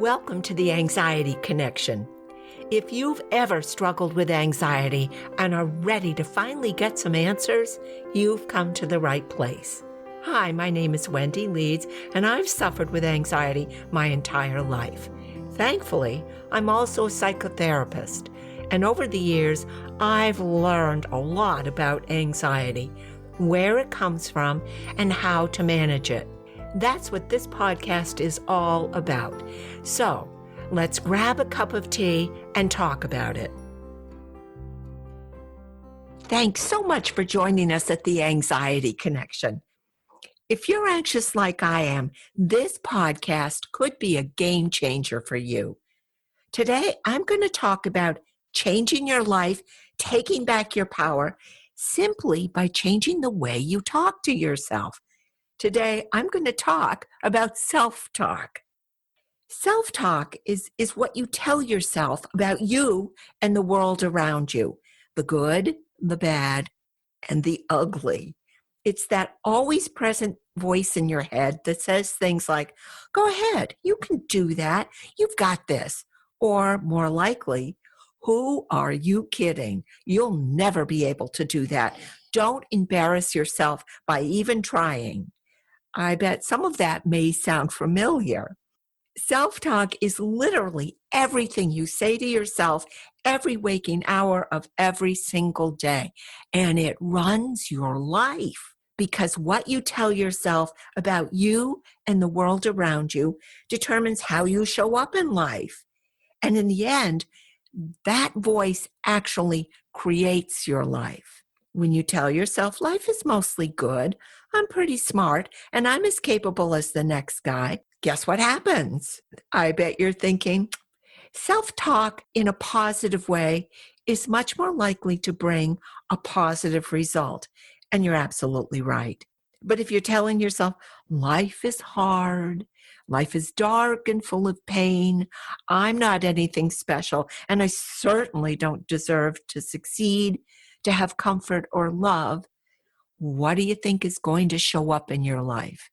Welcome to the Anxiety Connection. If you've ever struggled with anxiety and are ready to finally get some answers, you've come to the right place. Hi, my name is Wendy Leeds, and I've suffered with anxiety my entire life. Thankfully, I'm also a psychotherapist, and over the years, I've learned a lot about anxiety, where it comes from, and how to manage it. That's what this podcast is all about. So, let's grab a cup of tea and talk about it. Thanks so much for joining us at the Anxiety Connection. If you're anxious like I am, this podcast could be a game changer for you. Today, I'm going to talk about changing your life, taking back your power, simply by changing the way you talk to yourself. Today, I'm going to talk about self-talk. Self-talk is what you tell yourself about you and the world around you, the good, the bad, and the ugly. It's that always present voice in your head that says things like, go ahead, you can do that, you've got this. Or more likely, who are you kidding? You'll never be able to do that. Don't embarrass yourself by even trying. I bet some of that may sound familiar. Self-talk is literally everything you say to yourself every waking hour of every single day, and it runs your life because what you tell yourself about you and the world around you determines how you show up in life. And in the end, that voice actually creates your life. When you tell yourself life is mostly good, I'm pretty smart, and I'm as capable as the next guy, guess what happens? I bet you're thinking, self-talk in a positive way is much more likely to bring a positive result. And you're absolutely right. But if you're telling yourself, life is hard, life is dark and full of pain, I'm not anything special, and I certainly don't deserve to succeed, to have comfort or love, what do you think is going to show up in your life?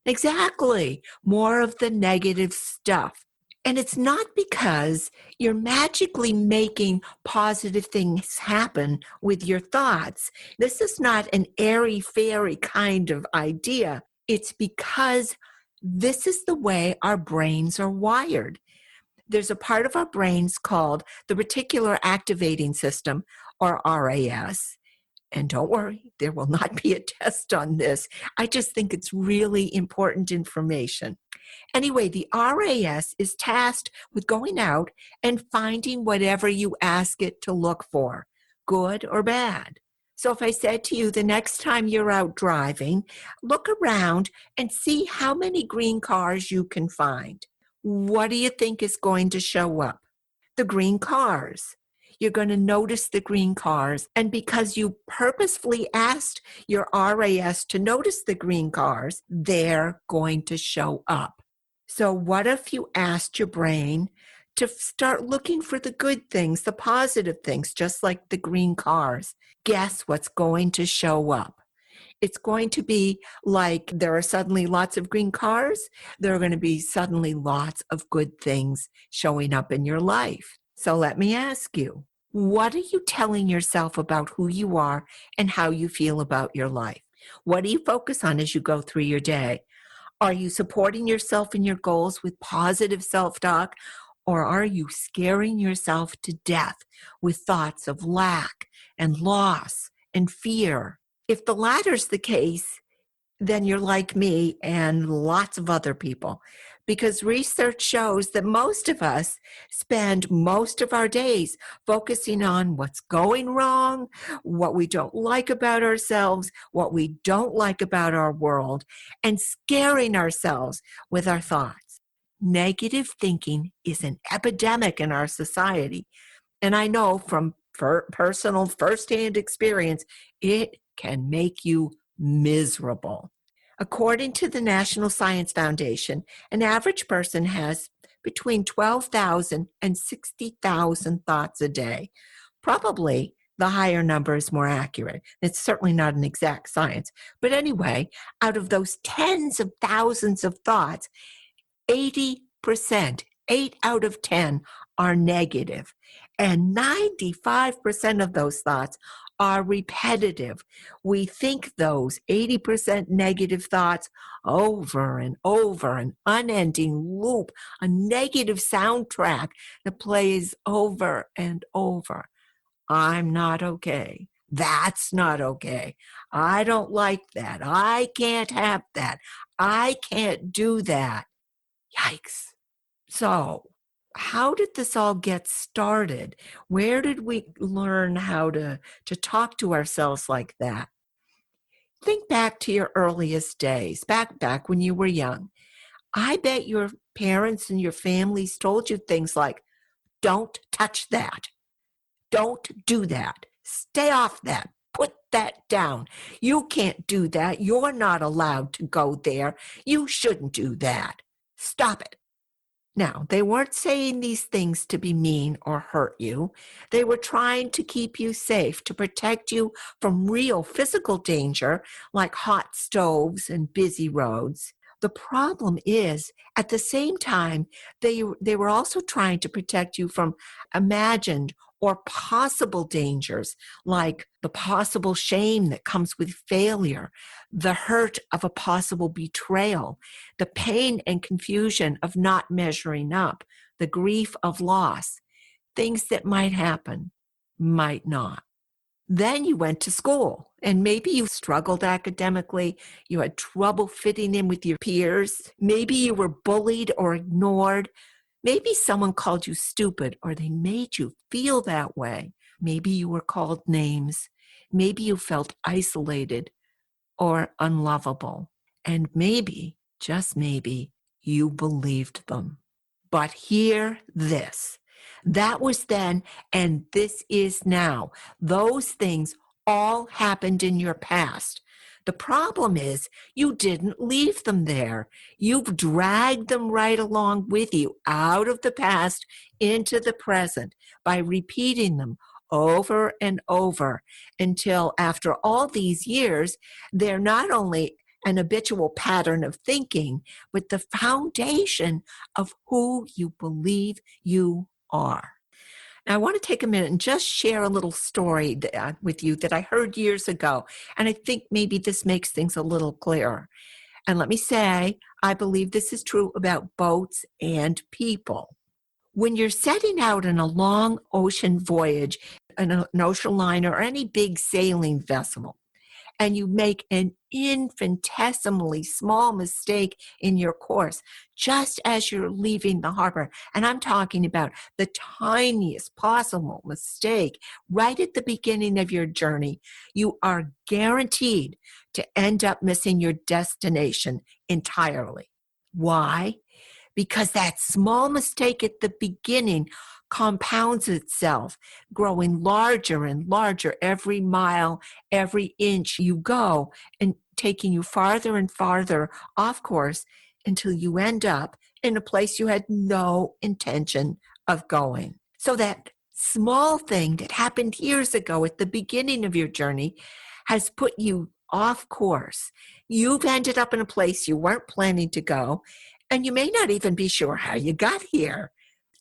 Exactly, more of the negative stuff. And it's not because you're magically making positive things happen with your thoughts. This is not an airy-fairy kind of idea. It's because this is the way our brains are wired. There's a part of our brains called the reticular activating system, or RAS. And don't worry, there will not be a test on this. I just think it's really important information. Anyway, the RAS is tasked with going out and finding whatever you ask it to look for, good or bad. So if I said to you the next time you're out driving, look around and see how many green cars you can find. What do you think is going to show up? The green cars. You're going to notice the green cars. And because you purposefully asked your RAS to notice the green cars, they're going to show up. So what if you asked your brain to start looking for the good things, the positive things, just like the green cars? Guess what's going to show up? It's going to be like there are suddenly lots of green cars. There are going to be suddenly lots of good things showing up in your life. So let me ask you, what are you telling yourself about who you are and how you feel about your life? What do you focus on as you go through your day? Are you supporting yourself and your goals with positive self-talk, or are you scaring yourself to death with thoughts of lack and loss and fear? If the latter's the case, then you're like me and lots of other people, because research shows that most of us spend most of our days focusing on what's going wrong, what we don't like about ourselves, what we don't like about our world, and scaring ourselves with our thoughts. Negative thinking is an epidemic in our society, and I know from personal firsthand experience, it can make you miserable. According to the National Science Foundation, an average person has between 12,000 and 60,000 thoughts a day. Probably the higher number is more accurate. It's certainly not an exact science. But anyway, out of those tens of thousands of thoughts, 80%, 8 out of 10 are negative, and 95% of those thoughts are repetitive. We think those 80% negative thoughts over and over, an unending loop, a negative soundtrack that plays over and over. I'm not okay. That's not okay. I don't like that. I can't have that. I can't do that. Yikes. So, how did this all get started? Where did we learn how to talk to ourselves like that? Think back to your earliest days, back when you were young. I bet your parents and your families told you things like, don't touch that. Don't do that. Stay off that. Put that down. You can't do that. You're not allowed to go there. You shouldn't do that. Stop it. Now, they weren't saying these things to be mean or hurt you. They were trying to keep you safe, to protect you from real physical danger like hot stoves and busy roads. The problem is, at the same time, they were also trying to protect you from imagined or possible dangers, like the possible shame that comes with failure, the hurt of a possible betrayal, the pain and confusion of not measuring up, the grief of loss, things that might happen, might not. Then you went to school, and maybe you struggled academically. You had trouble fitting in with your peers. Maybe you were bullied or ignored. Maybe someone called you stupid, or they made you feel that way. Maybe you were called names. Maybe you felt isolated or unlovable. And maybe, just maybe, you believed them. But hear this. That was then, and this is now. Those things all happened in your past. The problem is you didn't leave them there. You've dragged them right along with you out of the past into the present by repeating them over and over until after all these years, they're not only an habitual pattern of thinking, but the foundation of who you believe you are. Now, I want to take a minute and just share a little story with you that I heard years ago, and I think maybe this makes things a little clearer. And let me say, I believe this is true about boats and people. When you're setting out on a long ocean voyage, an ocean liner, or any big sailing vessel, and you make an infinitesimally small mistake in your course just as you're leaving the harbor, and I'm talking about the tiniest possible mistake right at the beginning of your journey, you are guaranteed to end up missing your destination entirely. Why? Because that small mistake at the beginning compounds itself, growing larger and larger every mile, every inch you go, and taking you farther and farther off course until you end up in a place you had no intention of going. So that small thing that happened years ago at the beginning of your journey has put you off course. You've ended up in a place you weren't planning to go, and you may not even be sure how you got here.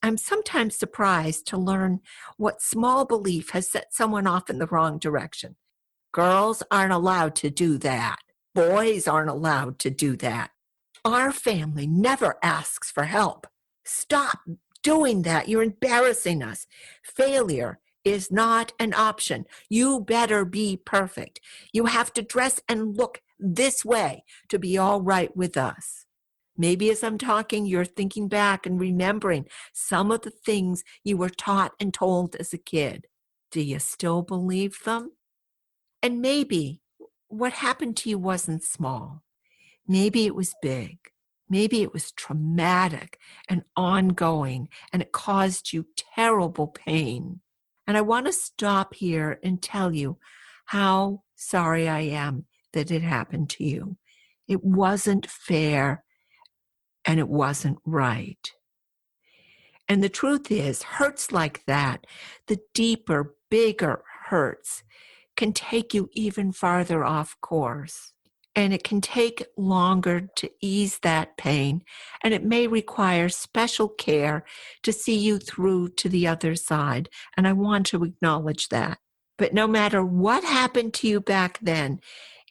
I'm sometimes surprised to learn what small belief has set someone off in the wrong direction. Girls aren't allowed to do that. Boys aren't allowed to do that. Our family never asks for help. Stop doing that. You're embarrassing us. Failure is not an option. You better be perfect. You have to dress and look this way to be all right with us. Maybe as I'm talking, you're thinking back and remembering some of the things you were taught and told as a kid. Do you still believe them? And maybe what happened to you wasn't small. Maybe it was big. Maybe it was traumatic and ongoing, and it caused you terrible pain. And I want to stop here and tell you how sorry I am that it happened to you. It wasn't fair. And it wasn't right. And the truth is, hurts like that, the deeper, bigger hurts, can take you even farther off course. and it can take longer to ease that pain, and it may require special care to see you through to the other side. And I want to acknowledge that. But no matter what happened to you back then,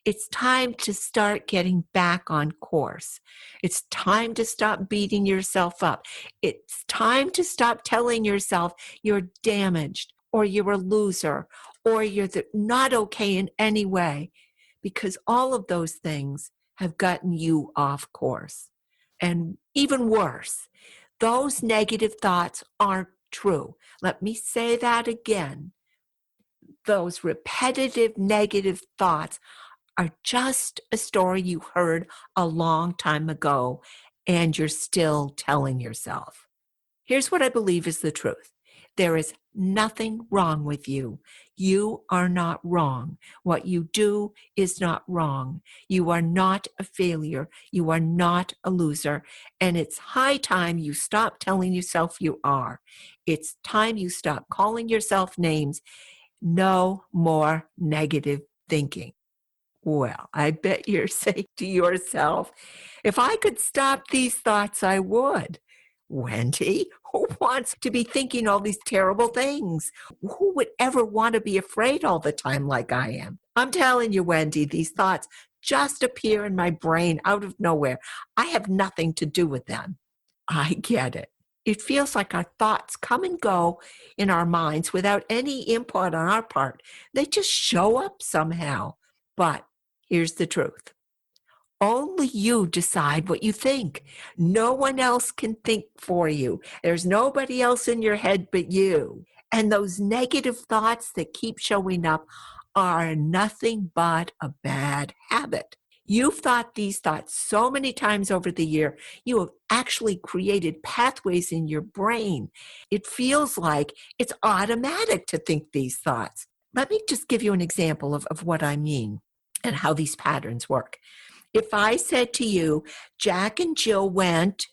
it's time to start getting back on course. It's time to stop beating yourself up. It's time to stop telling yourself you're damaged or you're a loser or you're not okay in any way, because all of those things have gotten you off course. And even worse, those negative thoughts aren't true. Let me say that again. Those repetitive negative thoughts are just a story you heard a long time ago and you're still telling yourself. Here's what I believe is the truth. There is nothing wrong with you. You are not wrong. What you do is not wrong. You are not a failure. You are not a loser. And it's high time you stop telling yourself you are. It's time you stop calling yourself names. No more negative thinking. Well, I bet you're saying to yourself, if I could stop these thoughts, I would. Wendy, who wants to be thinking all these terrible things? Who would ever want to be afraid all the time like I am? I'm telling you, Wendy, these thoughts just appear in my brain out of nowhere. I have nothing to do with them. I get it. It feels like our thoughts come and go in our minds without any input on our part. They just show up somehow. But here's the truth. Only you decide what you think. No one else can think for you. There's nobody else in your head but you. And those negative thoughts that keep showing up are nothing but a bad habit. You've thought these thoughts so many times over the year, you have actually created pathways in your brain. It feels like it's automatic to think these thoughts. Let me just give you an example of what I mean and how these patterns work. If I said to you, Jack and Jill went,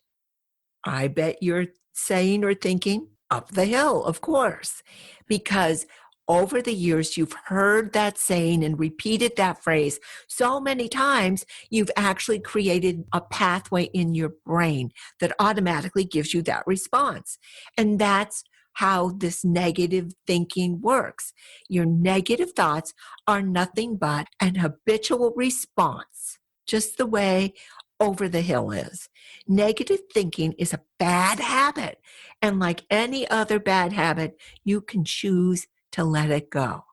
I bet you're saying or thinking, up the hill, of course, because over the years, you've heard that saying and repeated that phrase so many times, you've actually created a pathway in your brain that automatically gives you that response. And that's how this negative thinking works. Your negative thoughts are nothing but an habitual response, just the way over the hill is. Negative thinking is a bad habit. And like any other bad habit, you can choose to let it go.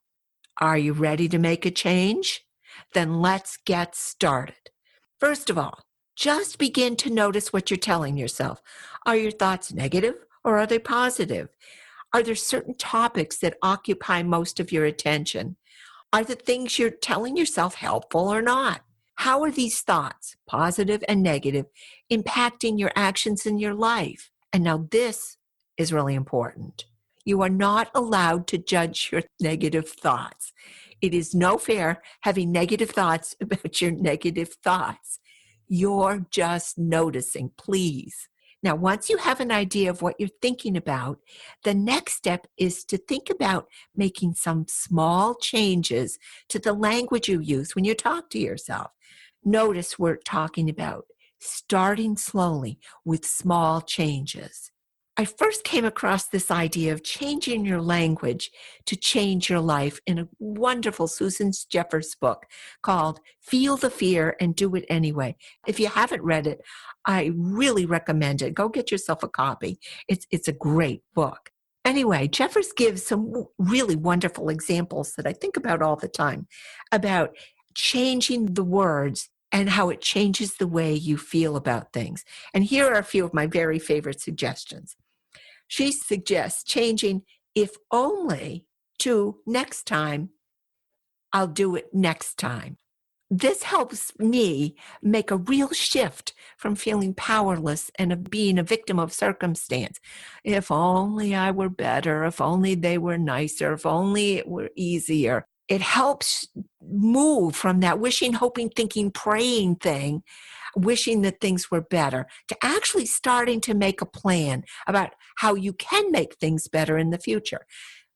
Are you ready to make a change? Then let's get started. First of all, just begin to notice what you're telling yourself. Are your thoughts negative or are they positive? Are there certain topics that occupy most of your attention? Are the things you're telling yourself helpful or not? How are these thoughts, positive and negative, impacting your actions in your life? And now this is really important. You are not allowed to judge your negative thoughts. It is no fair having negative thoughts about your negative thoughts. You're just noticing, please. Now, once you have an idea of what you're thinking about, the next step is to think about making some small changes to the language you use when you talk to yourself. Notice we're talking about starting slowly with small changes. I first came across this idea of changing your language to change your life in a wonderful Susan Jeffers book called Feel the Fear and Do It Anyway. If you haven't read it, I really recommend it. Go get yourself a copy. It's a great book. Anyway, Jeffers gives some really wonderful examples that I think about all the time about changing the words and how it changes the way you feel about things. And here are a few of my very favorite suggestions. She suggests changing if only to next time, I'll do it next time. This helps me make a real shift from feeling powerless and being a victim of circumstance. If only I were better, if only they were nicer, if only it were easier. It helps move from that wishing, hoping, thinking, praying thing, wishing that things were better, to actually starting to make a plan about how you can make things better in the future.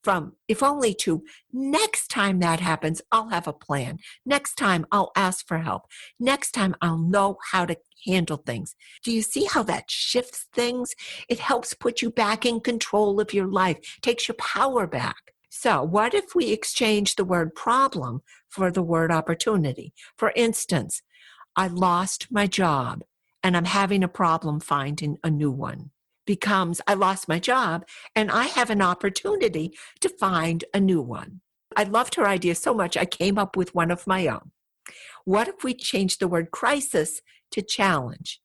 from if only to next time that happens, I'll have a plan. Next time I'll ask for help. Next time I'll know how to handle things. Do you see how that shifts things? It helps put you back in control of your life, takes your power back. So what if we exchange the word problem for the word opportunity? For instance, I lost my job and I'm having a problem finding a new one. Becomes I lost my job and I have an opportunity to find a new one. I loved her idea so much I came up with one of my own. What if we change the word crisis to challenge?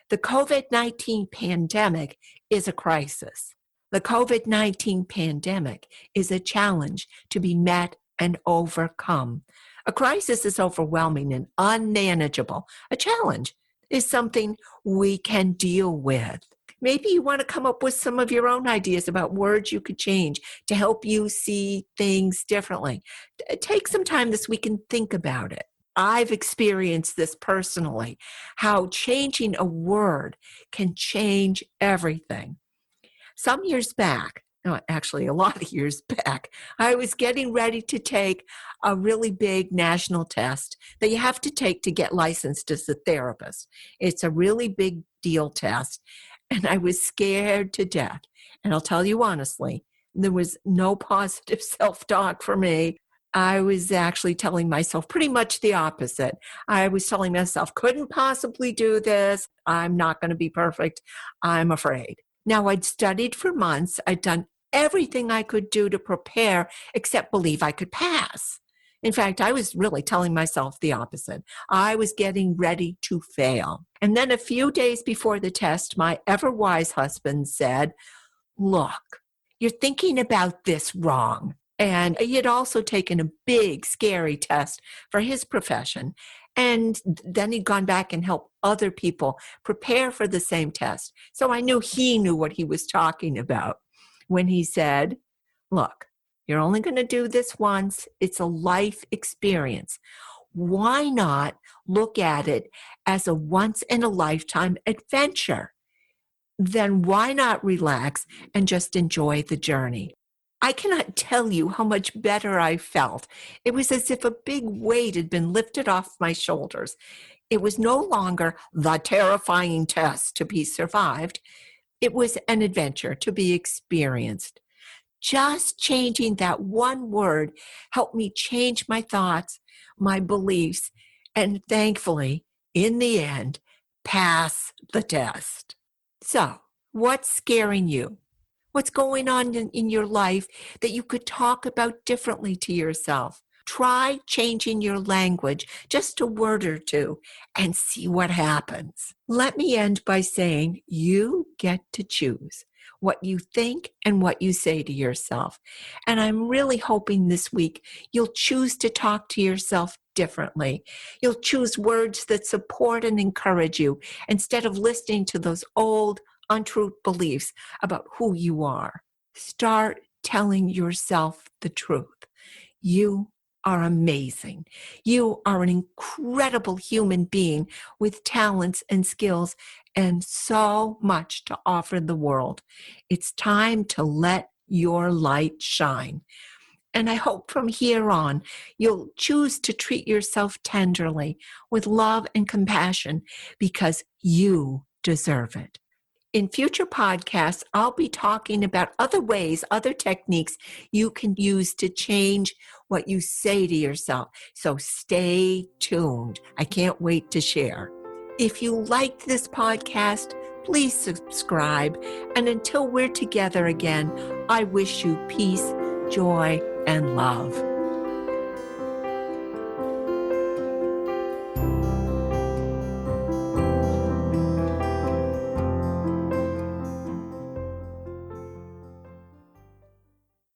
The COVID-19 pandemic is a crisis. The COVID-19 pandemic is a challenge to be met and overcome. A crisis is overwhelming and unmanageable. A challenge is something we can deal with. Maybe you want to come up with some of your own ideas about words you could change to help you see things differently. Take some time this week and think about it. I've experienced this personally, how changing a word can change everything. Some years back, no, actually a lot of years back, I was getting ready to take a really big national test that you have to take to get licensed as a therapist. It's a really big deal test, and I was scared to death. And I'll tell you honestly, there was no positive self-talk for me. I was actually telling myself pretty much the opposite. I was telling myself, couldn't possibly do this. I'm not going to be perfect. I'm afraid. Now, I'd studied for months. I'd done everything I could do to prepare except believe I could pass. In fact, I was really telling myself the opposite. I was getting ready to fail. And then a few days before the test, my ever-wise husband said, look, you're thinking about this wrong. And he had also taken a big, scary test for his profession. And then he'd gone back and helped other people prepare for the same test. So I knew he knew what he was talking about when he said, look, you're only going to do this once. It's a life experience. Why not look at it as a once-in-a-lifetime adventure? Then why not relax and just enjoy the journey? I cannot tell you how much better I felt. It was as if a big weight had been lifted off my shoulders. It was no longer the terrifying test to be survived. It was an adventure to be experienced. Just changing that one word helped me change my thoughts, my beliefs, and thankfully, in the end, pass the test. So, what's scaring you? What's going on in your life that you could talk about differently to yourself? Try changing your language, just a word or two, and see what happens. Let me end by saying you get to choose what you think and what you say to yourself. And I'm really hoping this week you'll choose to talk to yourself differently. You'll choose words that support and encourage you instead of listening to those old, untrue beliefs about who you are. Start telling yourself the truth. You are amazing. You are an incredible human being with talents and skills and so much to offer the world. It's time to let your light shine. And I hope from here on, you'll choose to treat yourself tenderly with love and compassion because you deserve it. In future podcasts, I'll be talking about other ways, other techniques you can use to change what you say to yourself. So stay tuned. I can't wait to share. If you liked this podcast, please subscribe. And until we're together again, I wish you peace, joy, and love.